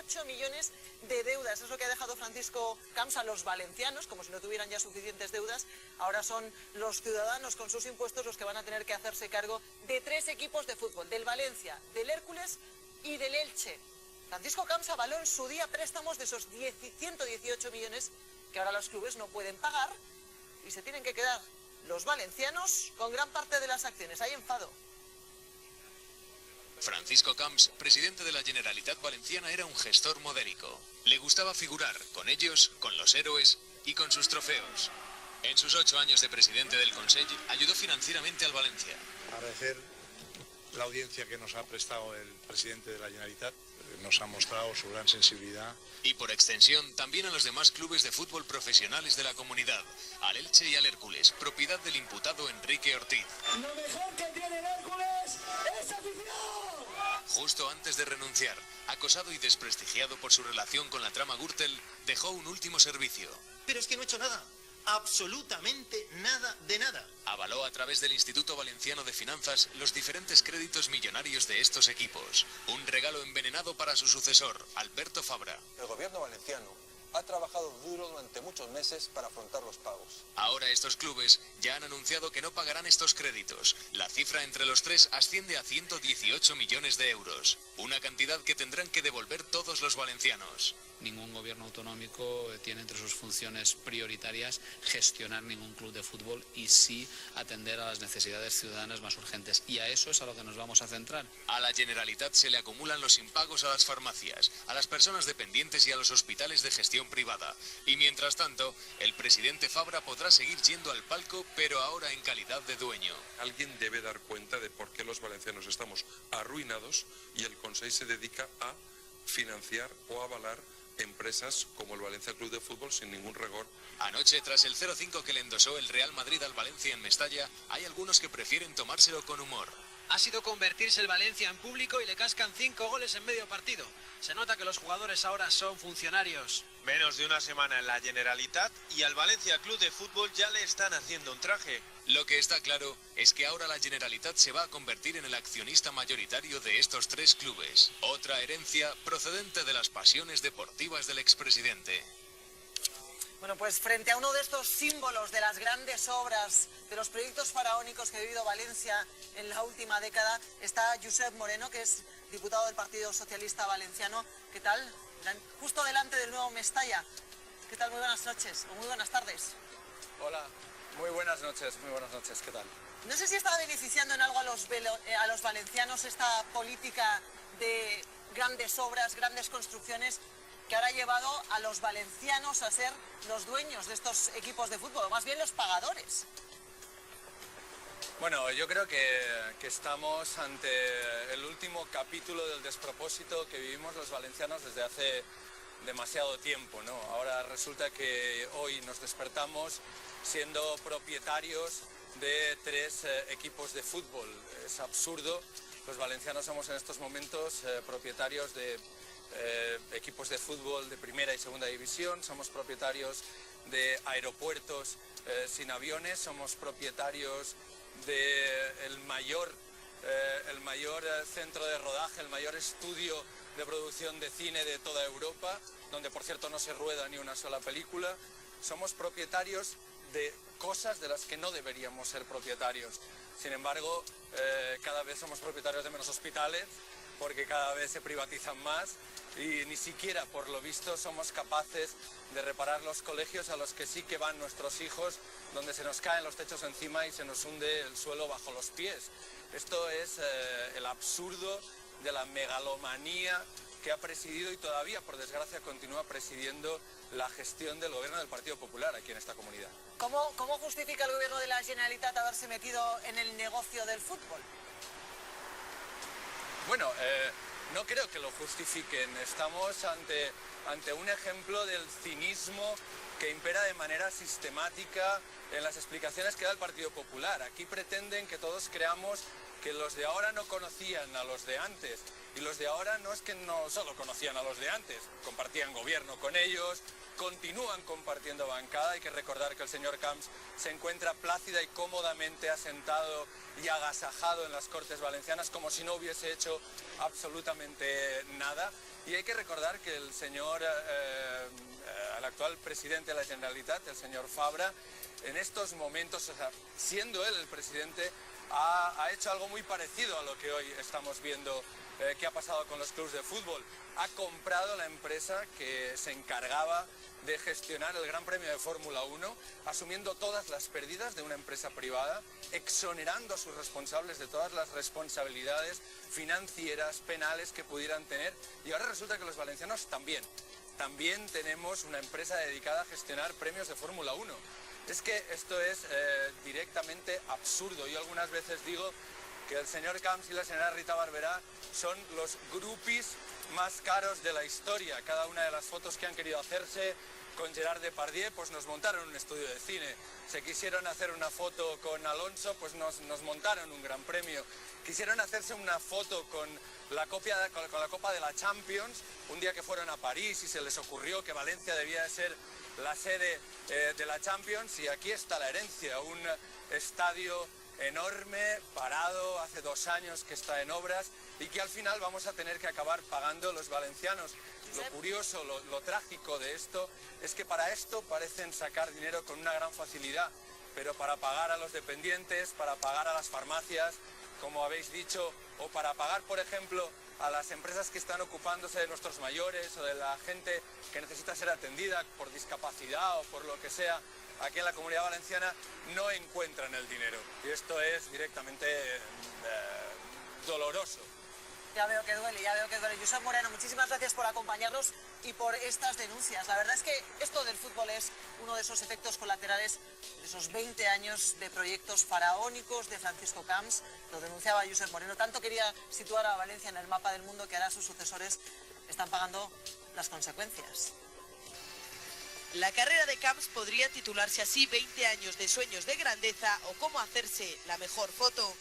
18 millones de deudas. Eso es lo que ha dejado Francisco Camps a los valencianos, como si no tuvieran ya suficientes deudas. Ahora son los ciudadanos con sus impuestos los que van a tener que hacerse cargo de 3 equipos de fútbol, del Valencia, del Hércules y del Elche. Francisco Camps avaló en su día préstamos de esos 118 millones que ahora los clubes no pueden pagar y se tienen que quedar los valencianos con gran parte de las acciones. Hay enfado. Francisco Camps, presidente de la Generalitat Valenciana, era un gestor modélico. Le gustaba figurar con ellos, con los héroes y con sus trofeos. En sus 8 años de presidente del Consell, ayudó financieramente al Valencia. Agradecer la audiencia que nos ha prestado el presidente de la Generalitat. Nos ha mostrado su gran sensibilidad. Y por extensión, también a los demás clubes de fútbol profesionales de la comunidad, al Elche y al Hércules, propiedad del imputado Enrique Ortiz. Lo mejor que tiene el Hércules es afición. Justo antes de renunciar, acosado y desprestigiado por su relación con la trama Gürtel, dejó un último servicio. Pero es que no he hecho nada. Absolutamente nada de nada. Avaló a través del Instituto Valenciano de Finanzas los diferentes créditos millonarios de estos equipos. Un regalo envenenado para su sucesor, Alberto Fabra. El gobierno valenciano ha trabajado duro durante muchos meses para afrontar los pagos. Ahora estos clubes ya han anunciado que no pagarán estos créditos. La cifra entre los 3 asciende a 118 millones de euros. Una cantidad que tendrán que devolver todos los valencianos. Ningún gobierno autonómico tiene entre sus funciones prioritarias gestionar ningún club de fútbol y sí atender a las necesidades ciudadanas más urgentes. Y a eso es a lo que nos vamos a centrar. A la Generalitat se le acumulan los impagos a las farmacias, a las personas dependientes y a los hospitales de gestión privada. Y mientras tanto, el presidente Fabra podrá seguir yendo al palco, pero ahora en calidad de dueño. Alguien debe dar cuenta de por qué los valencianos estamos arruinados y el Consell se dedica a financiar o avalar empresas como el Valencia Club de Fútbol sin ningún rigor. Anoche, tras el 0-5 que le endosó el Real Madrid al Valencia en Mestalla, hay algunos que prefieren tomárselo con humor. Ha sido convertirse el Valencia en público y le cascan 5 goles en medio partido. Se nota que los jugadores ahora son funcionarios. Menos de una semana en la Generalitat y al Valencia Club de Fútbol ya le están haciendo un traje. Lo que está claro es que ahora la Generalitat se va a convertir en el accionista mayoritario de estos 3 clubes. Otra herencia procedente de las pasiones deportivas del expresidente. Bueno, pues frente a uno de estos símbolos de las grandes obras, de los proyectos faraónicos que ha vivido Valencia en la última década, está Josep Moreno, que es diputado del Partido Socialista Valenciano. ¿Qué tal? Justo delante del nuevo Mestalla. ¿Qué tal? Muy buenas noches, o muy buenas tardes. Hola, muy buenas noches, ¿qué tal? No sé si está beneficiando en algo a los valencianos esta política de grandes obras, grandes construcciones, que ahora ha llevado a los valencianos a ser los dueños de estos equipos de fútbol, o más bien los pagadores. Bueno, yo creo que estamos ante el último capítulo del despropósito que vivimos los valencianos desde hace demasiado tiempo, ¿no? Ahora resulta que hoy nos despertamos siendo propietarios de 3 equipos de fútbol. Es absurdo. Los valencianos somos en estos momentos propietarios de equipos de fútbol de primera y segunda división, somos propietarios de aeropuertos sin aviones, somos propietarios del mayor centro de rodaje, el mayor estudio de producción de cine de toda Europa, donde por cierto no se rueda ni una sola película. Somos propietarios de cosas de las que no deberíamos ser propietarios. Sin embargo, cada vez somos propietarios de menos hospitales, porque cada vez se privatizan más y ni siquiera, por lo visto, somos capaces de reparar los colegios a los que sí que van nuestros hijos, donde se nos caen los techos encima y se nos hunde el suelo bajo los pies. Esto es el absurdo de la megalomanía que ha presidido y todavía, por desgracia, continúa presidiendo la gestión del gobierno del Partido Popular aquí en esta comunidad. ¿Cómo justifica el gobierno de la Generalitat haberse metido en el negocio del fútbol? Bueno, no creo que lo justifiquen. Estamos ante un ejemplo del cinismo que impera de manera sistemática en las explicaciones que da el Partido Popular. Aquí pretenden que todos creamos que los de ahora no conocían a los de antes. Y los de ahora no es que no solo conocían a los de antes, compartían gobierno con ellos, continúan compartiendo bancada. Hay que recordar que el señor Camps se encuentra plácida y cómodamente asentado y agasajado en las Cortes Valencianas como si no hubiese hecho absolutamente nada. Y hay que recordar que el señor, el actual presidente de la Generalitat, el señor Fabra, en estos momentos, o sea, siendo él el presidente, ha hecho algo muy parecido a lo que hoy estamos viendo que ha pasado con los clubes de fútbol. Ha comprado la empresa que se encargaba de gestionar el Gran Premio de Fórmula 1, asumiendo todas las pérdidas de una empresa privada, exonerando a sus responsables de todas las responsabilidades financieras, penales que pudieran tener. Y ahora resulta que los valencianos también tenemos una empresa dedicada a gestionar premios de Fórmula 1. Es que esto es directamente absurdo. Yo algunas veces digo que el señor Camps y la señora Rita Barberá son los groupies más caros de la historia. Cada una de las fotos que han querido hacerse con Gerard Depardieu, pues nos montaron un estudio de cine. Se quisieron hacer una foto con Alonso, pues nos montaron un gran premio. Quisieron hacerse una foto con la Copa de la Champions, un día que fueron a París y se les ocurrió que Valencia debía de ser la sede de la Champions, y aquí está la herencia, un estadio enorme, parado, hace 2 años que está en obras y que al final vamos a tener que acabar pagando los valencianos. Lo curioso, lo trágico de esto es que para esto parecen sacar dinero con una gran facilidad, pero para pagar a los dependientes, para pagar a las farmacias, como habéis dicho, o para pagar, por ejemplo, a las empresas que están ocupándose de nuestros mayores o de la gente que necesita ser atendida por discapacidad o por lo que sea, aquí en la Comunidad Valenciana no encuentran el dinero. Y esto es directamente doloroso. Ya veo que duele, ya veo que duele. Josep Moreno, muchísimas gracias por acompañarnos y por estas denuncias. La verdad es que esto del fútbol es uno de esos efectos colaterales de esos 20 años de proyectos faraónicos de Francisco Camps. Lo denunciaba Josep Moreno. Tanto quería situar a Valencia en el mapa del mundo que ahora sus sucesores están pagando las consecuencias. La carrera de Camps podría titularse así: 20 años de sueños de grandeza o cómo hacerse la mejor foto.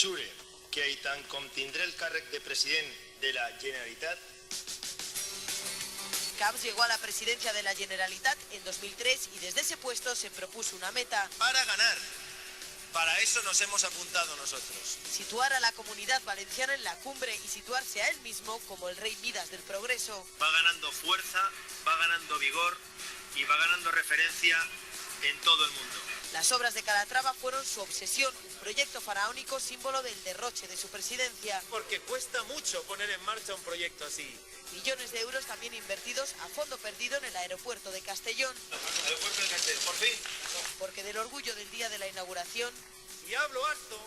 Jure que tant com tindré el càrrec de president de la Generalitat. Camps llegó a la presidencia de la Generalitat en 2003 y desde ese puesto se propuso una meta: Para ganar. Para eso nos hemos apuntado nosotros. Situar a la Comunidad Valenciana en la cumbre y situarse a él mismo como el rey Midas del progreso. Va ganando fuerza, va ganando vigor y va ganando referencia en todo el mundo. Las obras de Calatrava fueron su obsesión, un proyecto faraónico símbolo del derroche de su presidencia. Porque cuesta mucho poner en marcha un proyecto así. Millones de euros también invertidos a fondo perdido en el aeropuerto de Castellón. Aeropuerto de Castellón, por fin. Porque del orgullo del día de la inauguración. Y hablo alto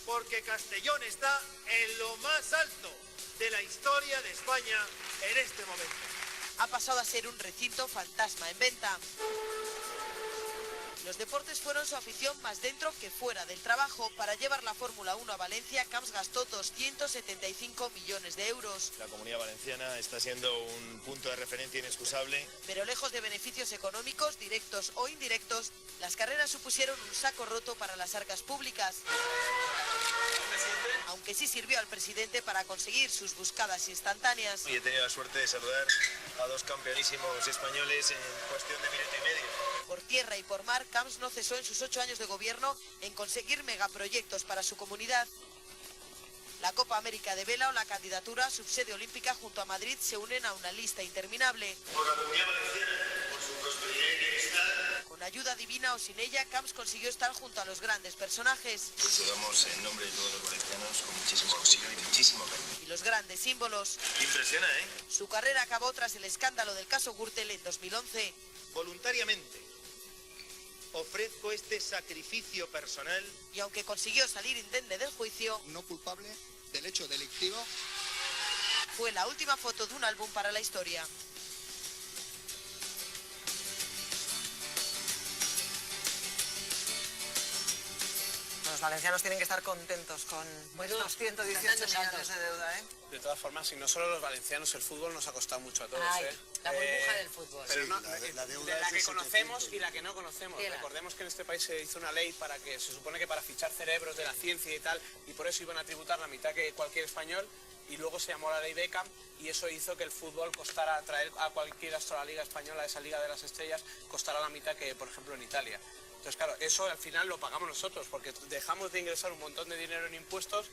porque Castellón está en lo más alto de la historia de España en este momento. Ha pasado a ser un recinto fantasma en venta. Los deportes fueron su afición más dentro que fuera del trabajo. Para llevar la Fórmula 1 a Valencia, Camps gastó 275 millones de euros. La Comunidad Valenciana está siendo un punto de referencia inexcusable. Pero lejos de beneficios económicos, directos o indirectos, las carreras supusieron un saco roto para las arcas públicas. Aunque sí sirvió al presidente para conseguir sus buscadas instantáneas. Y he tenido la suerte de saludar a 2 campeonísimos españoles en cuestión de minuto y medio. Por tierra y por mar, Camps no cesó en sus 8 años de gobierno en conseguir megaproyectos para su comunidad. La Copa América de Vela o la candidatura a subsede olímpica junto a Madrid se unen a una lista interminable. Por la Comunidad Valenciana, por su prosperidad y bienestar. Con ayuda divina o sin ella, Camps consiguió estar junto a los grandes personajes. Lo damos en nombre de todos los valencianos con muchísimo orgullo y muchísimo cariño. Y los grandes símbolos. Impresiona, ¿eh? Su carrera acabó tras el escándalo del caso Gürtel en 2011. Voluntariamente ofrezco este sacrificio personal. Y aunque consiguió salir indemne del juicio, no culpable del hecho delictivo, fue la última foto de un álbum para la historia. Los valencianos tienen que estar contentos con estos 118 millones de deuda, ¿eh? De todas formas, y no solo los valencianos, el fútbol nos ha costado mucho a todos, Ay, ¿eh? la burbuja del fútbol. Pero Sí, no, la deuda de la es de que conocemos 700. y la que no conocemos. Sí, Recordemos que en este país se hizo una ley para que se supone que para fichar cerebros de la ciencia y tal, y por eso iban a tributar la mitad que cualquier español, y luego se llamó la ley Beckham, y eso hizo que el fútbol costara, traer a cualquier astro a la Liga Española, esa Liga de las Estrellas, costara la mitad que, por ejemplo, en Italia. Entonces, claro, eso al final lo pagamos nosotros, porque dejamos de ingresar un montón de dinero en impuestos,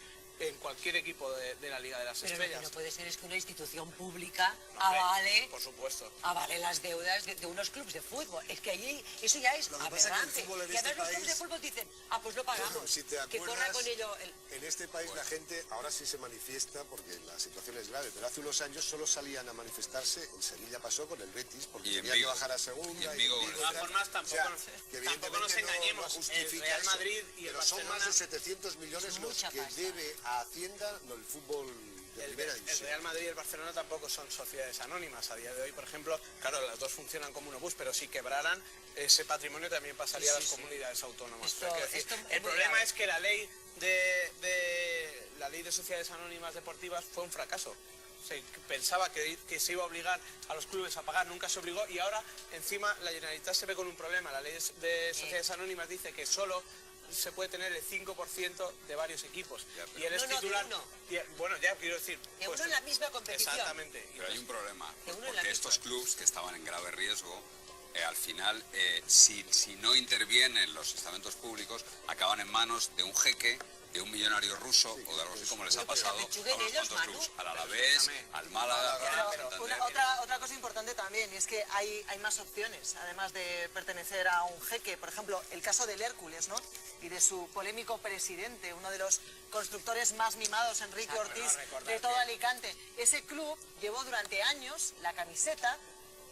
en cualquier equipo de la Liga de las Pero Estrellas. lo que no puede ser es que una institución pública Hombre, avale, por supuesto, las deudas de unos clubes de fútbol. Es que allí eso ya es aberrante. Y además los clubes de fútbol dicen, pues no pagamos. Si te que corra acuerdas, con ello. en este país la gente ahora sí se manifiesta porque la situación es grave, pero hace unos años solo salían a manifestarse. En Sevilla pasó con el Betis porque tenía que bajar a segunda. De todas formas, tampoco nos engañemos. El Real Madrid y el Barcelona, son más de 700 millones los que debe a Hacienda el fútbol de primera división. El Real Madrid y el Barcelona tampoco son sociedades anónimas. A día de hoy, por ejemplo, claro, las dos funcionan como un obús, pero si quebraran, ese patrimonio también pasaría a las comunidades autónomas. El problema es que la ley de sociedades anónimas deportivas fue un fracaso. Se pensaba que se iba a obligar a los clubes a pagar, nunca se obligó, y ahora encima la Generalitat se ve con un problema. La ley de sociedades anónimas dice que solo se puede tener el 5% de varios equipos. Y él es titular. Bueno, ya quiero decir. De uno en la misma competición. Exactamente. Pero hay un problema, porque estos clubes que estaban en grave riesgo, al final, si no intervienen los estamentos públicos, acaban en manos de un jeque, de un millonario ruso o de algo así como les ha pasado a unos cuantos clubes, al Alavés, al Málaga. Otra cosa importante también, y es que hay más opciones, además de pertenecer a un jeque. Por ejemplo, el caso del Hércules, ¿no? Y de su polémico presidente, uno de los constructores más mimados, Enrique Ortiz, de todo Alicante. Ese club llevó durante años la camiseta,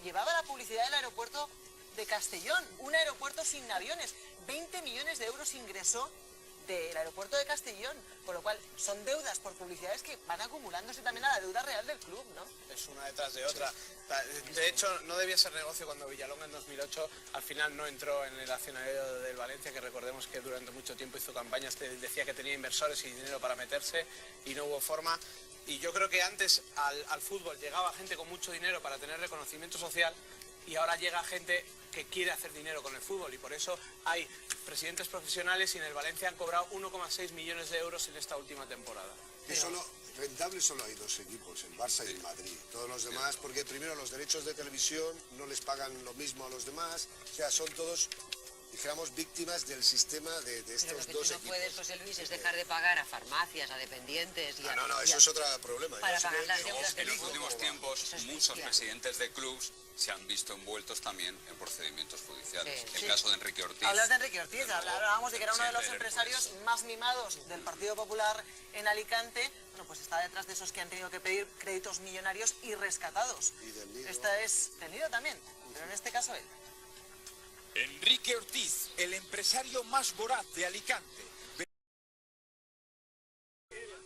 llevaba la publicidad del aeropuerto de Castellón, un aeropuerto sin aviones. 20 millones de euros ingresó del aeropuerto de Castellón, con lo cual son deudas por publicidades que van acumulándose también a la deuda real del club, ¿no? Es una detrás de otra. De hecho, no debía ser negocio cuando Villalonga en 2008 al final no entró en el accionariado del Valencia, que recordemos que durante mucho tiempo hizo campañas, decía que tenía inversores y dinero para meterse y no hubo forma. Y yo creo que antes al fútbol llegaba gente con mucho dinero para tener reconocimiento social, y ahora llega gente que quiere hacer dinero con el fútbol, y por eso hay presidentes profesionales, y en el Valencia han cobrado 1,6 millones de euros en esta última temporada. Que rentables solo hay dos equipos, el Barça y el Madrid. Todos los demás, porque primero los derechos de televisión no les pagan lo mismo a los demás, o sea, son todos, dijéramos, víctimas del sistema de estos dos equipos. Lo que tú no puedes, José Luis, es dejar de pagar a farmacias, a dependientes... eso es otro problema. Para pagar las deudas en los últimos tiempos, muchos presidentes de clubes se han visto envueltos también en procedimientos judiciales. El caso de Enrique Ortiz. Hablas de Enrique Ortiz, hablábamos de que era uno de los empresarios más mimados del Partido Popular en Alicante. Bueno, pues está detrás de esos que han tenido que pedir créditos millonarios y rescatados. Esta es tenido también, pero en este caso él. Enrique Ortiz, el empresario más voraz de Alicante.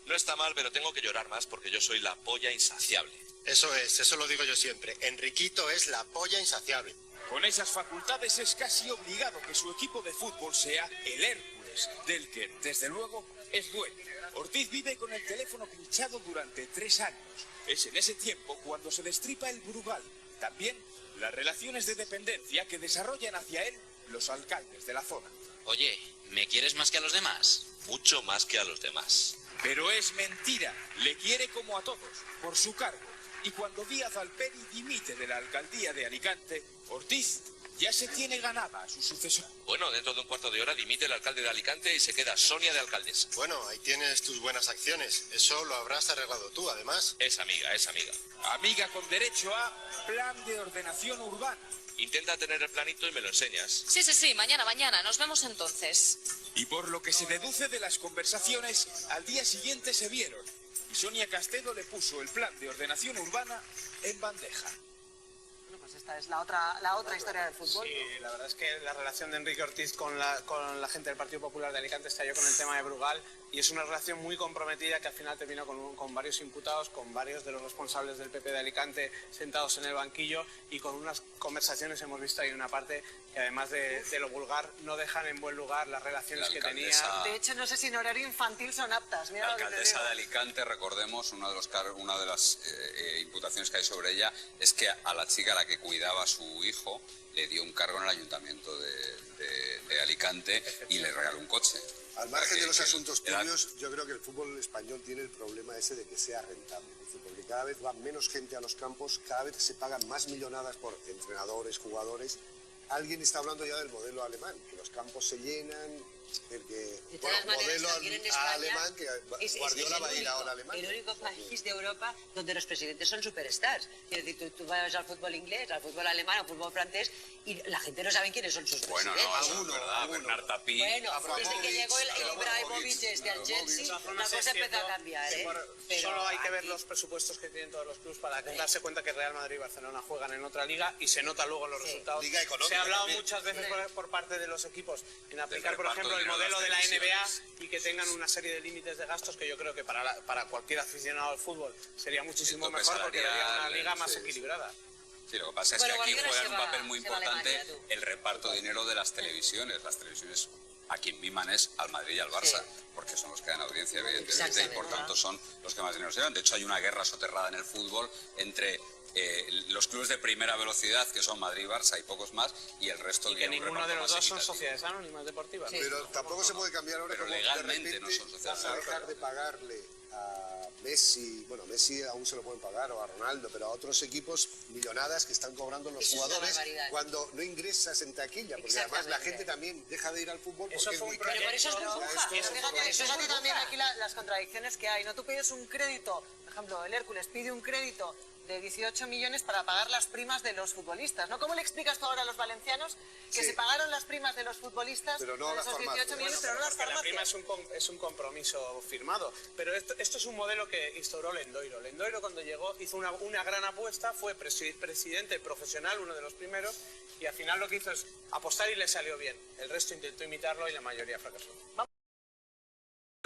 No está mal, pero tengo que llorar más porque yo soy la polla insaciable. Eso lo digo yo siempre. Enriquito es la polla insaciable. Con esas facultades es casi obligado que su equipo de fútbol sea el Hércules, del que, desde luego, es dueño. Ortiz vive con el teléfono pinchado durante 3 años. Es en ese tiempo cuando se destripa el Brugal. También las relaciones de dependencia que desarrollan hacia él los alcaldes de la zona. Oye, ¿me quieres más que a los demás? Mucho más que a los demás. Pero es mentira. Le quiere como a todos, por su cargo. Y cuando Díaz Alperi dimite de la alcaldía de Alicante, Ortiz ya se tiene ganada a su sucesor. Bueno, dentro de un cuarto de hora dimite el alcalde de Alicante y se queda Sonia de alcaldesa. Bueno, ahí tienes tus buenas acciones. Eso lo habrás arreglado tú, además. Es amiga, es amiga. Amiga con derecho a plan de ordenación urbana. Intenta tener el planito y me lo enseñas. Sí, mañana, nos vemos entonces. Y por lo que se deduce de las conversaciones, al día siguiente se vieron. Y Sonia Castedo le puso el plan de ordenación urbana en bandeja. Bueno, pues esta es la otra historia del fútbol. Sí, la verdad es que la relación de Enrique Ortiz con la gente del Partido Popular de Alicante estalló con el tema de Brugal, y es una relación muy comprometida que al final terminó con varios imputados, con varios de los responsables del PP de Alicante sentados en el banquillo, y con unas conversaciones hemos visto ahí una parte que, además de lo vulgar, no dejan en buen lugar las relaciones que tenía. De hecho, no sé si en horario infantil son aptas. Mira, la alcaldesa de Alicante, recordemos, una de las imputaciones que hay sobre ella es que a la chica a la que cuidaba a su hijo le dio un cargo en el ayuntamiento de Alicante y le regaló un coche. Al margen de los asuntos turbios, yo creo que el fútbol español tiene el problema ese de que sea rentable, porque cada vez va menos gente a los campos, cada vez se pagan más millonadas por entrenadores, jugadores. Alguien está hablando ya del modelo alemán, que los campos se llenan, que todas maneras, modelo también en España alemán, que Guardiola va a ir ahora a Alemania. El único país de Europa donde los presidentes son superstars. Quiero decir, tú vas al fútbol inglés, al fútbol alemán, al fútbol francés y la gente no sabe quiénes son sus presidentes. Bueno, no, eso es verdad, Bernard Tapie. Bueno, desde que llegó el Ibrahimovic al Chelsea, la cosa empezó a cambiar, ¿eh? Solo hay que ver los presupuestos que tienen todos los clubes para darse cuenta que Real Madrid y Barcelona juegan en otra liga y se nota luego en los resultados. Liga económica se ha hablado también. muchas veces por parte de los equipos en aplicar, por ejemplo, el modelo de la NBA y que tengan una serie de límites de gastos que yo creo que para cualquier aficionado al fútbol sería muchísimo mejor porque sería una liga más equilibrada. Sí, lo que pasa es que aquí juegan un papel muy importante el reparto de dinero de las televisiones. Las televisiones a quien miman es al Madrid y al Barça, porque son los que dan audiencia, evidentemente, y por tanto son los que más dinero se dan. De hecho, hay una guerra soterrada en el fútbol entre los clubes de primera velocidad, que son Madrid, Barça y pocos más, y el resto y que ninguno de los dos son sociedades anónimas deportivas. Sí. Pero tampoco se puede cambiar ahora. Pero como legalmente de repente no son sociedades vas a anónimas. dejar de pagarle a Messi, bueno, Messi aún se lo pueden pagar, o a Ronaldo, pero a otros equipos millonadas que están cobrando los jugadores cuando no ingresas en taquilla, porque además la gente también deja de ir al fútbol porque es muy caro. Pero por eso es burbuja. Fíjate también aquí las contradicciones que hay, ¿no? Tú pides un crédito, por ejemplo, el Hércules pide un crédito de 18 millones para pagar las primas de los futbolistas, ¿no? ¿Cómo le explicas tú ahora a los valencianos que se pagaron las primas de los futbolistas pero no de las esos 18 millones, pero no las porque la farmacias? prima es un compromiso firmado, pero esto es un modelo que instauró Lendoiro. Lendoiro cuando llegó hizo una gran apuesta, fue presidente profesional, uno de los primeros, y al final lo que hizo es apostar y le salió bien. El resto intentó imitarlo y la mayoría fracasó.